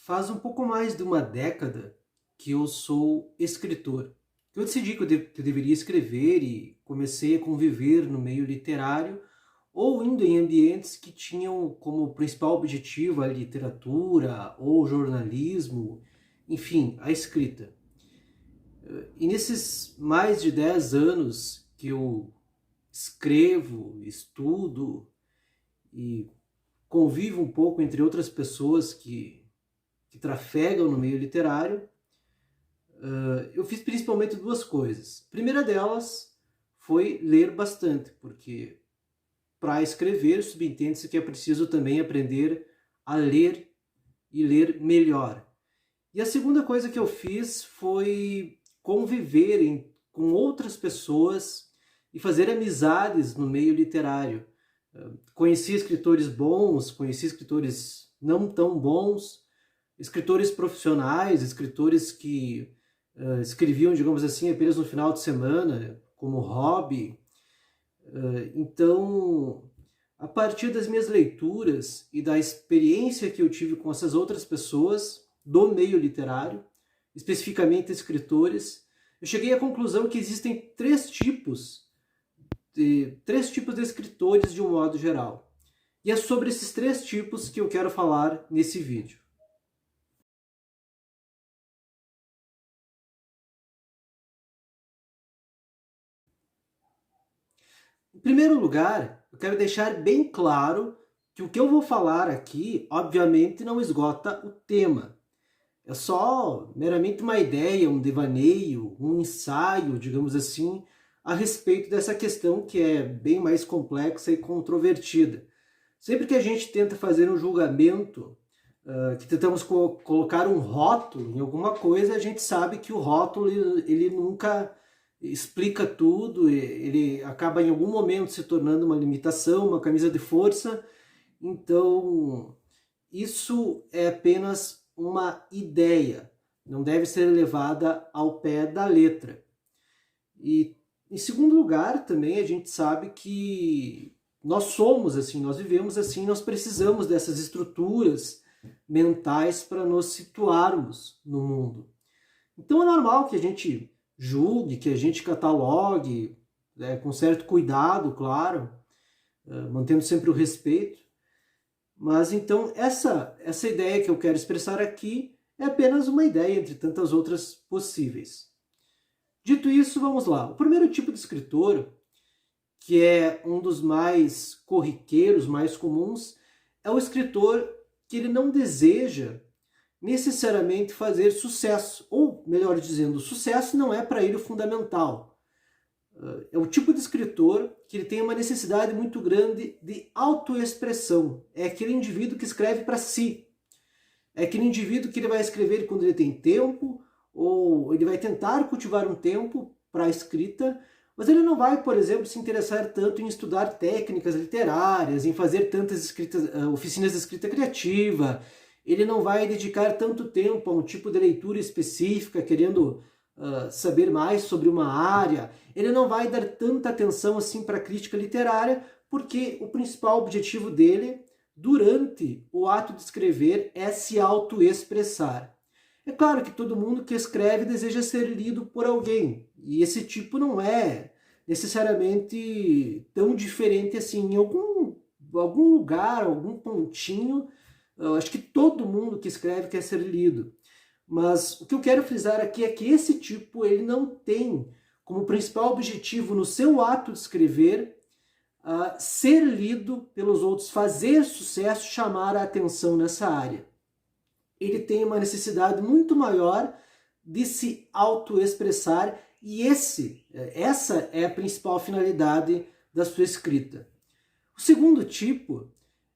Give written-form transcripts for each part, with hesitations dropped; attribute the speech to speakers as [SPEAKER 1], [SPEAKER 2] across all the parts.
[SPEAKER 1] Faz um pouco mais de uma década que eu sou escritor. Eu decidi que eu deveria escrever e comecei a conviver no meio literário ou indo em ambientes que tinham como principal objetivo a literatura ou jornalismo, enfim, a escrita. E nesses mais de 10 anos que eu escrevo, estudo e convivo um pouco entre outras pessoas que trafegam no meio literário, eu fiz principalmente duas coisas. A primeira delas foi ler bastante, porque para escrever subentende-se que é preciso também aprender a ler e ler melhor. E a segunda coisa que eu fiz foi conviver com outras pessoas e fazer amizades no meio literário. Conheci escritores bons, conheci escritores não tão bons, escritores profissionais, escritores que escreviam, digamos assim, apenas no final de semana, como hobby. Então, a partir das minhas leituras e da experiência que eu tive com essas outras pessoas do meio literário, especificamente escritores, eu cheguei à conclusão que existem três tipos de escritores de um modo geral. E é sobre esses três tipos que eu quero falar nesse vídeo. Em primeiro lugar, eu quero deixar bem claro que o que eu vou falar aqui, obviamente, não esgota o tema. É só meramente uma ideia, um devaneio, um ensaio, digamos assim, a respeito dessa questão que é bem mais complexa e controvertida. Sempre que a gente tenta fazer um julgamento, que tentamos colocar um rótulo em alguma coisa, a gente sabe que o rótulo ele nunca explica tudo, ele acaba em algum momento se tornando uma limitação, uma camisa de força. Então, isso é apenas uma ideia, não deve ser levada ao pé da letra. E, em segundo lugar, também a gente sabe que nós somos assim, nós vivemos assim, nós precisamos dessas estruturas mentais para nos situarmos no mundo. Então é normal que a gente julgue, que a gente catalogue, né, com certo cuidado, claro, mantendo sempre o respeito. Mas então essa ideia que eu quero expressar aqui é apenas uma ideia entre tantas outras possíveis. Dito isso, vamos lá. O primeiro tipo de escritor, que é um dos mais corriqueiros, mais comuns, é o escritor que ele não deseja necessariamente fazer sucesso, ou melhor dizendo, o sucesso não é para ele o fundamental. É o tipo de escritor que ele tem uma necessidade muito grande de autoexpressão. É aquele indivíduo que escreve para si. É aquele indivíduo que ele vai escrever quando ele tem tempo, ou ele vai tentar cultivar um tempo para a escrita, mas ele não vai, por exemplo, se interessar tanto em estudar técnicas literárias, em fazer tantas oficinas de escrita criativa. Ele não vai dedicar tanto tempo a um tipo de leitura específica, querendo saber mais sobre uma área. Ele não vai dar tanta atenção assim para a crítica literária, porque o principal objetivo dele, durante o ato de escrever, é se autoexpressar. É claro que todo mundo que escreve deseja ser lido por alguém, e esse tipo não é necessariamente tão diferente assim. Em algum lugar, algum pontinho, eu acho que todo mundo que escreve quer ser lido. Mas o que eu quero frisar aqui é que esse tipo ele não tem como principal objetivo no seu ato de escrever ser lido pelos outros, fazer sucesso, chamar a atenção nessa área. Ele tem uma necessidade muito maior de se autoexpressar e essa é a principal finalidade da sua escrita. O segundo tipo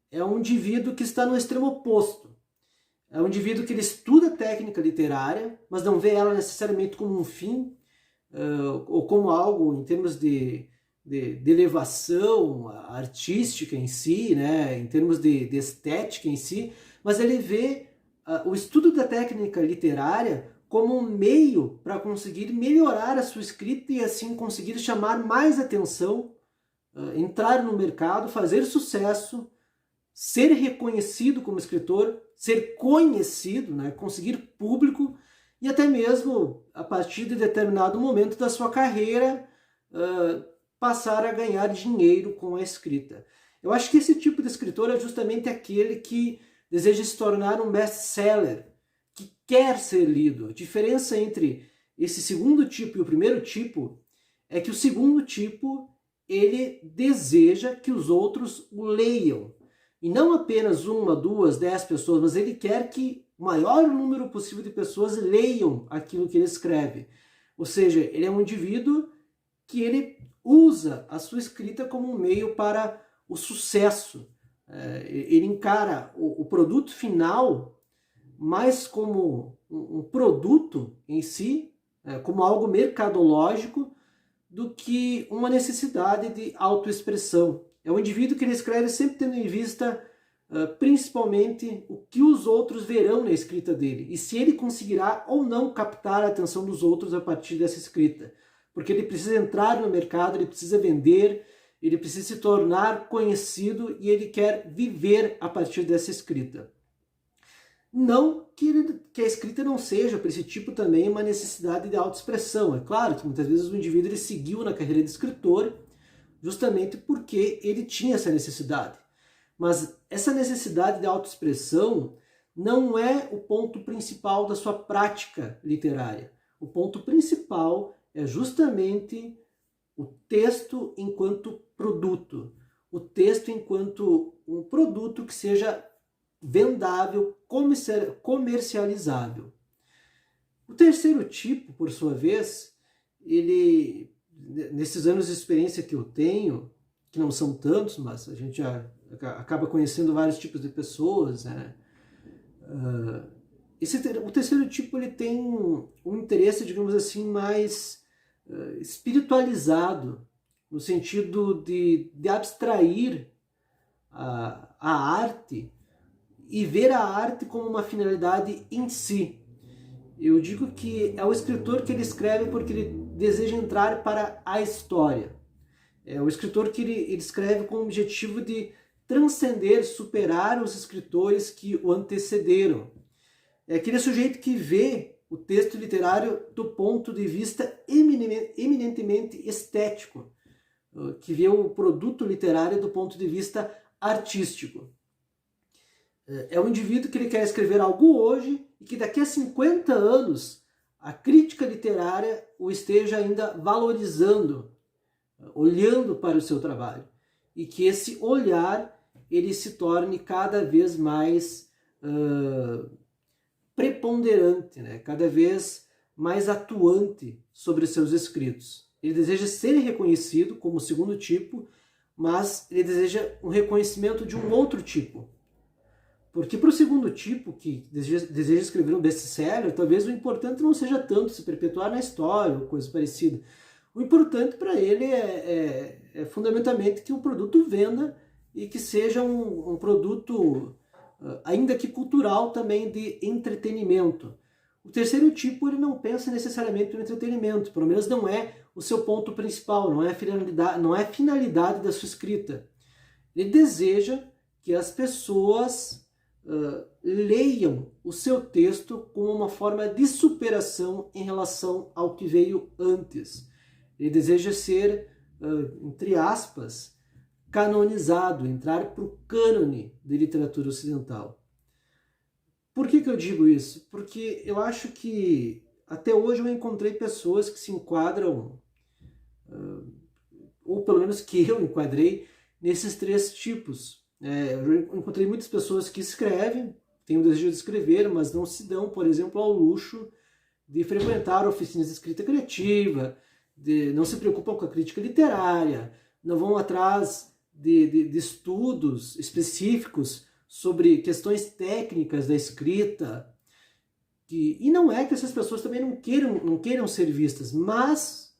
[SPEAKER 1] é um indivíduo que está no extremo oposto. É um indivíduo que ele estuda técnica literária, mas não vê ela necessariamente como um fim, ou como algo em termos de elevação artística em si, né, em termos de estética em si, mas ele vê o estudo da técnica literária como um meio para conseguir melhorar a sua escrita e assim conseguir chamar mais atenção, entrar no mercado, fazer sucesso, ser reconhecido como escritor ser conhecido, né, conseguir público e até mesmo, a partir de determinado momento da sua carreira, passar a ganhar dinheiro com a escrita. Eu acho que esse tipo de escritor é justamente aquele que deseja se tornar um best-seller, que quer ser lido. A diferença entre esse segundo tipo e o primeiro tipo é que o segundo tipo, ele deseja que os outros o leiam. E não apenas 1, 2, 10 pessoas, mas ele quer que o maior número possível de pessoas leiam aquilo que ele escreve. Ou seja, ele é um indivíduo que ele usa a sua escrita como um meio para o sucesso. Ele encara o produto final mais como um produto em si, como algo mercadológico, do que uma necessidade de autoexpressão. É um indivíduo que ele escreve sempre tendo em vista principalmente o que os outros verão na escrita dele e se ele conseguirá ou não captar a atenção dos outros a partir dessa escrita. Porque ele precisa entrar no mercado, ele precisa vender, ele precisa se tornar conhecido e ele quer viver a partir dessa escrita. Não que a escrita não seja, para esse tipo também, uma necessidade de autoexpressão. É claro que muitas vezes o indivíduo ele seguiu na carreira de escritor justamente porque ele tinha essa necessidade. Mas essa necessidade de autoexpressão não é o ponto principal da sua prática literária. O ponto principal é justamente o texto enquanto produto. O texto enquanto um produto que seja vendável, comercializável. O terceiro tipo, por sua vez, ele, nesses anos de experiência que eu tenho, que não são tantos, mas a gente já acaba conhecendo vários tipos de pessoas, né? O terceiro tipo ele tem um interesse, digamos assim, mais espiritualizado, no sentido de abstrair a arte e ver a arte como uma finalidade em si. Eu digo que é o escritor que ele escreve porque ele deseja entrar para a história. É o escritor que ele escreve com o objetivo de transcender, superar os escritores que o antecederam. É aquele sujeito que vê o texto literário do ponto de vista eminentemente estético, que vê o produto literário do ponto de vista artístico. É um indivíduo que ele quer escrever algo hoje e que daqui a 50 anos a crítica literária o esteja ainda valorizando, olhando para o seu trabalho. E que esse olhar ele se torne cada vez mais preponderante, né? Cada vez mais atuante sobre os seus escritos. Ele deseja ser reconhecido como segundo tipo, mas ele deseja um reconhecimento de um outro tipo. Porque para o segundo tipo, que deseja escrever um best-seller, talvez o importante não seja tanto se perpetuar na história ou coisa parecida. O importante para ele é fundamentalmente que o produto venda e que seja um produto, ainda que cultural, também de entretenimento. O terceiro tipo ele não pensa necessariamente no entretenimento, pelo menos não é o seu ponto principal, não é a finalidade da sua escrita. Ele deseja que as pessoas leiam o seu texto como uma forma de superação em relação ao que veio antes. Ele deseja ser, entre aspas, canonizado, entrar para o cânone de literatura ocidental. Por que eu digo isso? Porque eu acho que até hoje eu encontrei pessoas que se enquadram, ou pelo menos que eu enquadrei, nesses três tipos. Eu encontrei muitas pessoas que escrevem, têm o desejo de escrever, mas não se dão, por exemplo, ao luxo de frequentar oficinas de escrita criativa, não se preocupam com a crítica literária, não vão atrás de estudos específicos sobre questões técnicas da escrita. E não é que essas pessoas também não queiram ser vistas, mas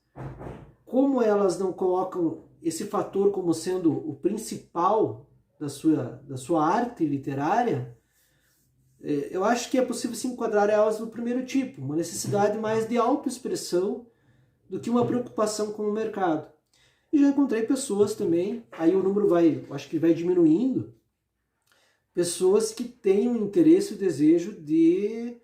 [SPEAKER 1] como elas não colocam esse fator como sendo o principal da sua arte literária, eu acho que é possível se enquadrar elas no primeiro tipo, uma necessidade mais de autoexpressão do que uma preocupação com o mercado. E já encontrei pessoas também, aí o número acho que vai diminuindo, pessoas que têm o interesse e o desejo de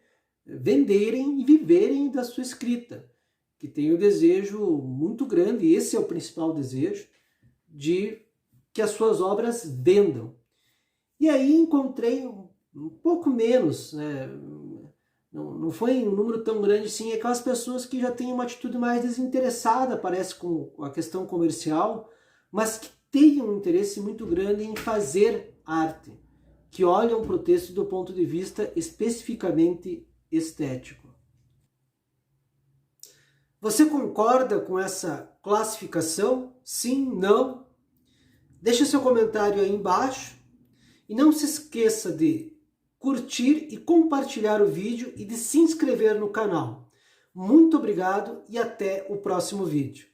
[SPEAKER 1] venderem e viverem da sua escrita, que têm o desejo muito grande, e esse é o principal desejo, de que as suas obras vendam. E aí encontrei um pouco menos, né? Não foi um número tão grande assim, aquelas pessoas que já têm uma atitude mais desinteressada, parece, com a questão comercial, mas que têm um interesse muito grande em fazer arte, que olham para o texto do ponto de vista especificamente estético. Você concorda com essa classificação? Sim? Não? Deixe seu comentário aí embaixo e não se esqueça de curtir e compartilhar o vídeo e de se inscrever no canal. Muito obrigado e até o próximo vídeo.